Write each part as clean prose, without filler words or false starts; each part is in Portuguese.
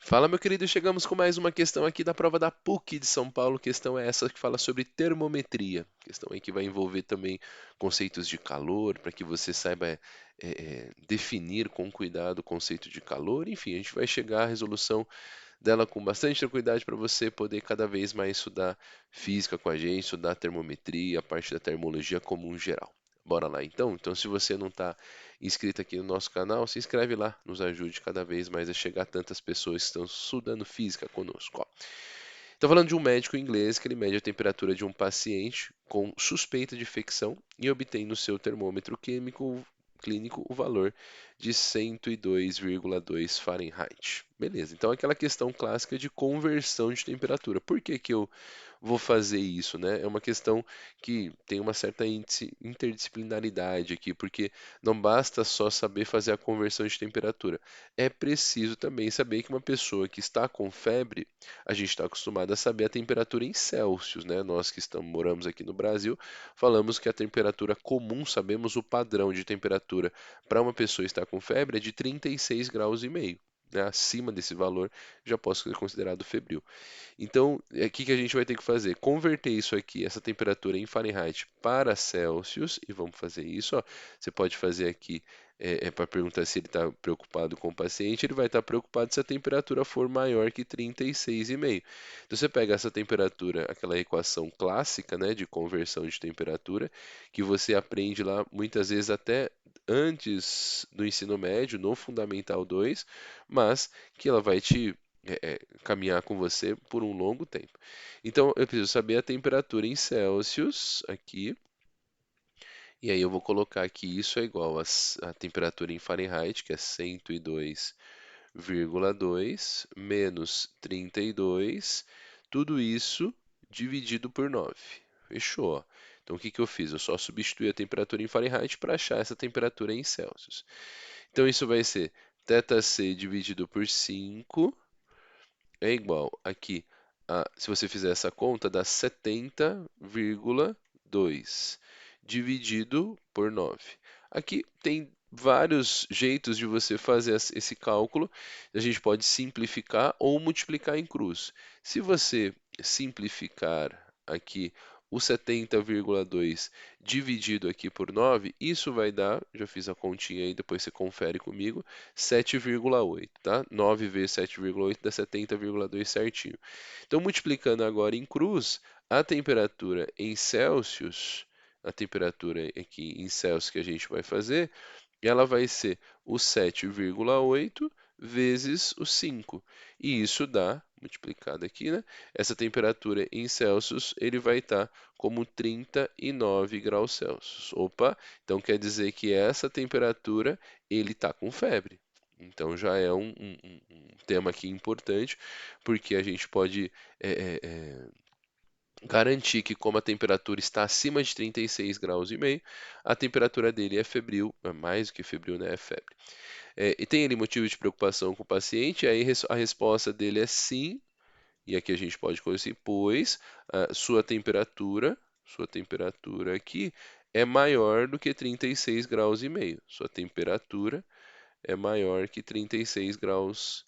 Fala, meu querido, chegamos com mais uma questão aqui da prova da PUC de São Paulo. Questão é essa que fala sobre termometria. Questão aí que vai envolver também conceitos de calor, para que você saiba definir com cuidado o conceito de calor. Enfim, a gente vai chegar à resolução dela com bastante tranquilidade para você poder cada vez mais estudar física com a gente, estudar termometria, a parte da termologia comum geral. Bora lá então? Então, se você não está inscrito aqui no nosso canal, se inscreve lá, nos ajude cada vez mais a chegar a tantas pessoas que estão estudando física conosco. Ó. Estou falando de um médico inglês que ele mede a temperatura de um paciente com suspeita de infecção e obtém no seu termômetro químico clínico o valor de 102,2 Fahrenheit. Beleza, então aquela questão clássica de conversão de temperatura. Por que que eu vou fazer isso, né? É uma questão que tem uma certa interdisciplinaridade aqui, porque não basta só saber fazer a conversão de temperatura. É preciso também saber que uma pessoa que está com febre, a gente está acostumado a saber a temperatura em Celsius, né? Nós que moramos aqui no Brasil, falamos que a temperatura comum, sabemos o padrão de temperatura para uma pessoa estar com febre é de 36 graus e meio. Né? Acima desse valor já pode ser considerado febril. Então, o que que a gente vai ter que fazer? Converter isso aqui, essa temperatura em Fahrenheit para Celsius, e vamos fazer isso. Ó. Você pode fazer aqui para perguntar se ele está preocupado com o paciente, ele vai estar preocupado se a temperatura for maior que 36,5. Então, você pega essa temperatura, aquela equação clássica, né, de conversão de temperatura, que você aprende lá muitas vezes até antes do ensino médio, no Fundamental 2, mas que ela vai te caminhar com você por um longo tempo. Então, eu preciso saber a temperatura em Celsius aqui, e aí eu vou colocar que isso é igual a temperatura em Fahrenheit, que é 102,2 menos 32, tudo isso dividido por 9. Fechou? Ó. Então, o que que eu fiz? Eu só substituí a temperatura em Fahrenheit para achar essa temperatura em Celsius. Então, isso vai ser θc dividido por 5 é igual aqui, se você fizer essa conta, dá 70,2 dividido por 9. Aqui tem vários jeitos de você fazer esse cálculo. A gente pode simplificar ou multiplicar em cruz. Se você simplificar aqui o 70,2 dividido aqui por 9, isso vai dar, já fiz a continha aí, depois você confere comigo, 7,8, tá? 9 vezes 7,8 dá 70,2 certinho. Então, multiplicando agora em cruz, a temperatura em Celsius, a temperatura aqui em Celsius que a gente vai fazer, ela vai ser o 7,8 vezes o 5. E isso dá, multiplicado aqui, né? Essa temperatura em Celsius, ele vai estar como 39 graus Celsius. Opa, então quer dizer que essa temperatura, ele está com febre. Então já é um tema aqui importante, porque a gente pode garantir que, como a temperatura está acima de 36 graus e meio, a temperatura dele é febril, é mais do que febril, né? É febre. E tem ele motivo de preocupação com o paciente? Aí a resposta dele é sim, e aqui a gente pode colocar assim, pois sua temperatura aqui é maior do que 36 graus e meio. Sua temperatura é maior que 36 graus,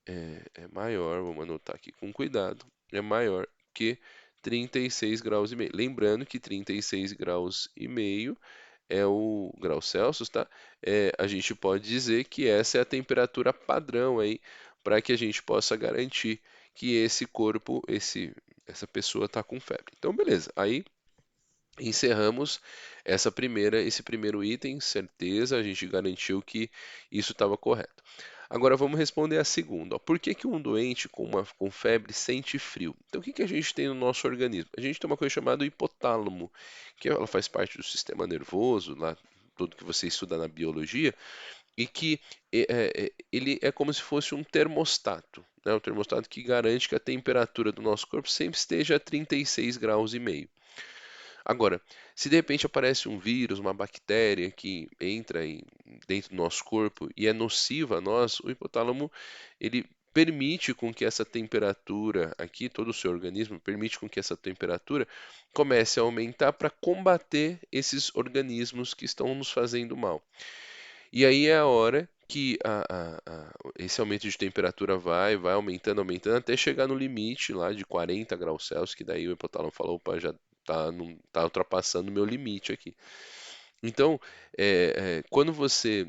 é maior, vamos anotar aqui com cuidado, é maior que 36 graus e meio. Lembrando que 36 graus e meio é o grau Celsius, tá? A gente pode dizer que essa é a temperatura padrão aí para que a gente possa garantir que esse corpo, essa pessoa está com febre. Então, beleza. Aí encerramos esse primeiro item, certeza, a gente garantiu que isso estava correto. Agora vamos responder a segunda. Ó. Por que que um doente com febre sente frio? Então o que que a gente tem no nosso organismo? A gente tem uma coisa chamada hipotálamo, que ela faz parte do sistema nervoso, lá tudo que você estuda na biologia, e que ele é como se fosse um termostato, né? Um termostato que garante que a temperatura do nosso corpo sempre esteja a 36 graus e meio. Agora, se de repente aparece um vírus, uma bactéria que entra dentro do nosso corpo e é nociva a nós, o hipotálamo ele permite com que essa temperatura aqui, todo o seu organismo permite com que essa temperatura comece a aumentar para combater esses organismos que estão nos fazendo mal. E aí é a hora que esse aumento de temperatura vai aumentando, aumentando, até chegar no limite lá de 40 graus Celsius, que daí o hipotálamo falou, opa, já tá ultrapassando o meu limite aqui. Então, quando você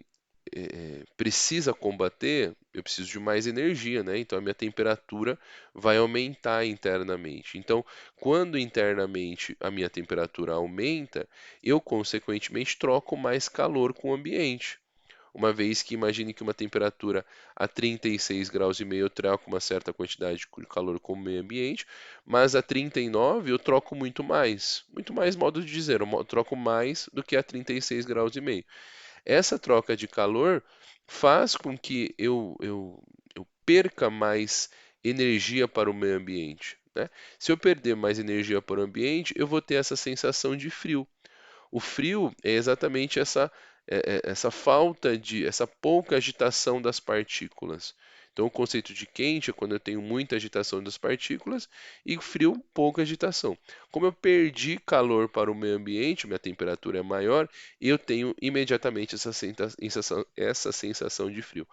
precisa combater, eu preciso de mais energia, né? Então a minha temperatura vai aumentar internamente. Então, quando internamente a minha temperatura aumenta, eu consequentemente troco mais calor com o ambiente. Uma vez que imagine que uma temperatura a 36 graus e meio eu troco uma certa quantidade de calor com o meio ambiente, mas a 39 eu troco muito mais modo de dizer, eu troco mais do que a 36 graus e meio. Essa troca de calor faz com que eu perca mais energia para o meio ambiente, né? Se eu perder mais energia para o ambiente, eu vou ter essa sensação de frio. O frio é exatamente essa falta essa pouca agitação das partículas. Então, o conceito de quente é quando eu tenho muita agitação das partículas e frio, pouca agitação. Como eu perdi calor para o meio ambiente, minha temperatura é maior, eu tenho imediatamente essa sensação de frio.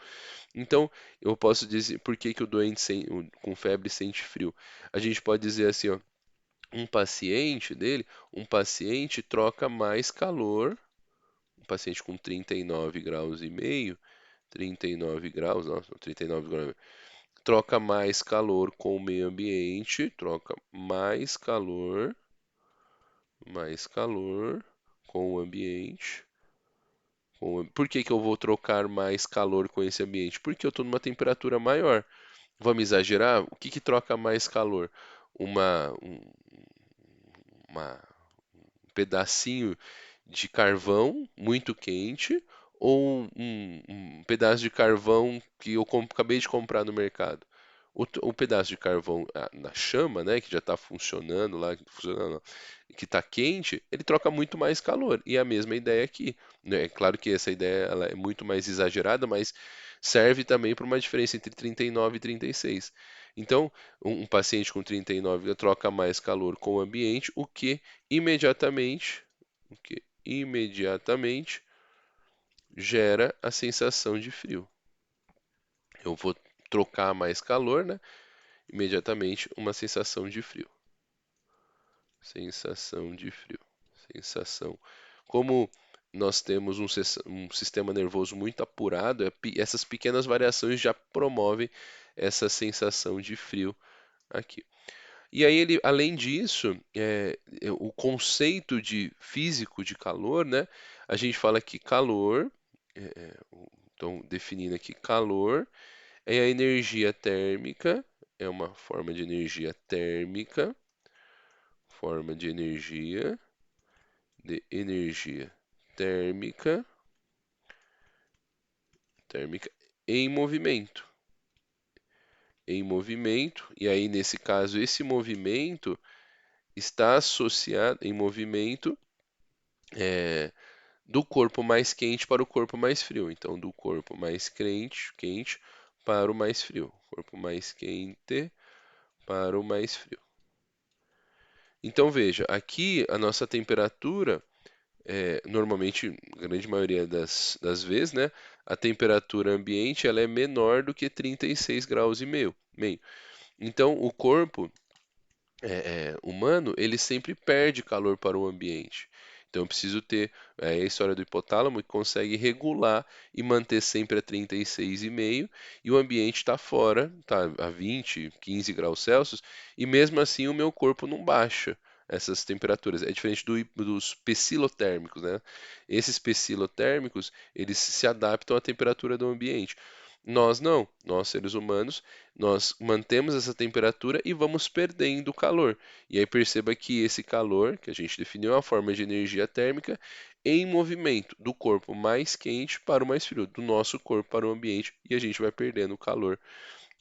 Então, eu posso dizer por que que o doente com febre sente frio. A gente pode dizer assim, ó, um paciente troca mais calor, um paciente com 39 graus e meio, 39 graus, nossa, 39 graus, troca mais calor com o meio ambiente, troca mais calor com o ambiente. Por que que eu vou trocar mais calor com esse ambiente? Porque eu estou numa temperatura maior. Vamos exagerar? O que que troca mais calor? Uma, um, uma pedacinho de carvão muito quente ou um pedaço de carvão que eu acabei de comprar no mercado. O pedaço de carvão na chama, né, que já está funcionando lá, que está quente, ele troca muito mais calor. E a mesma ideia aqui, né? É claro que essa ideia ela é muito mais exagerada, mas serve também para uma diferença entre 39 e 36. Então, um paciente com 39 troca mais calor com o ambiente, imediatamente, o que imediatamente gera a sensação de frio. Eu vou trocar mais calor, né? Imediatamente uma sensação de frio. Sensação de frio. Sensação. Como nós temos um sistema nervoso muito apurado, essas pequenas variações já promovem essa sensação de frio aqui. E aí ele, além disso, o conceito de físico de calor, né? A gente fala que calor, então definindo aqui, calor é a energia térmica, é uma forma de energia térmica, térmica em movimento. Em movimento, e aí nesse caso esse movimento está associado em movimento do corpo mais quente para o corpo mais frio. Então, do corpo mais quente para o mais frio. Corpo mais quente para o mais frio. Então, veja, aqui a nossa temperatura, normalmente, a grande maioria das vezes, né, a temperatura ambiente ela é menor do que 36 graus e meio. Então, o corpo humano, ele sempre perde calor para o ambiente. Então, eu preciso ter a história do hipotálamo que consegue regular e manter sempre a 36,5 e o ambiente está fora, está a 20, 15 graus Celsius, e mesmo assim o meu corpo não baixa essas temperaturas. É diferente dos pecilotérmicos, né? Esses pecilotérmicos, eles se adaptam à temperatura do ambiente. Nós não, nós seres humanos, nós mantemos essa temperatura e vamos perdendo calor. E aí perceba que esse calor, que a gente definiu, é uma forma de energia térmica em movimento do corpo mais quente para o mais frio, do nosso corpo para o ambiente, e a gente vai perdendo calor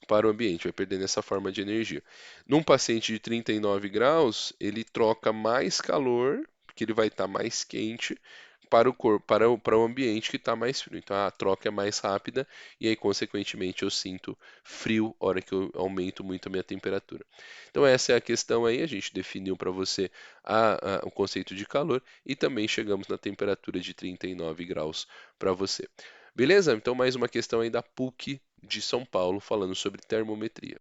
para o ambiente, vai perdendo essa forma de energia. Num paciente de 39 graus, ele troca mais calor, porque ele vai estar mais quente, para o corpo, para o ambiente que está mais frio. Então a troca é mais rápida e aí, consequentemente, eu sinto frio na hora que eu aumento muito a minha temperatura. Então essa é a questão aí, a gente definiu para você o conceito de calor e também chegamos na temperatura de 39 graus para você. Beleza? Então mais uma questão aí da PUC de São Paulo falando sobre termometria.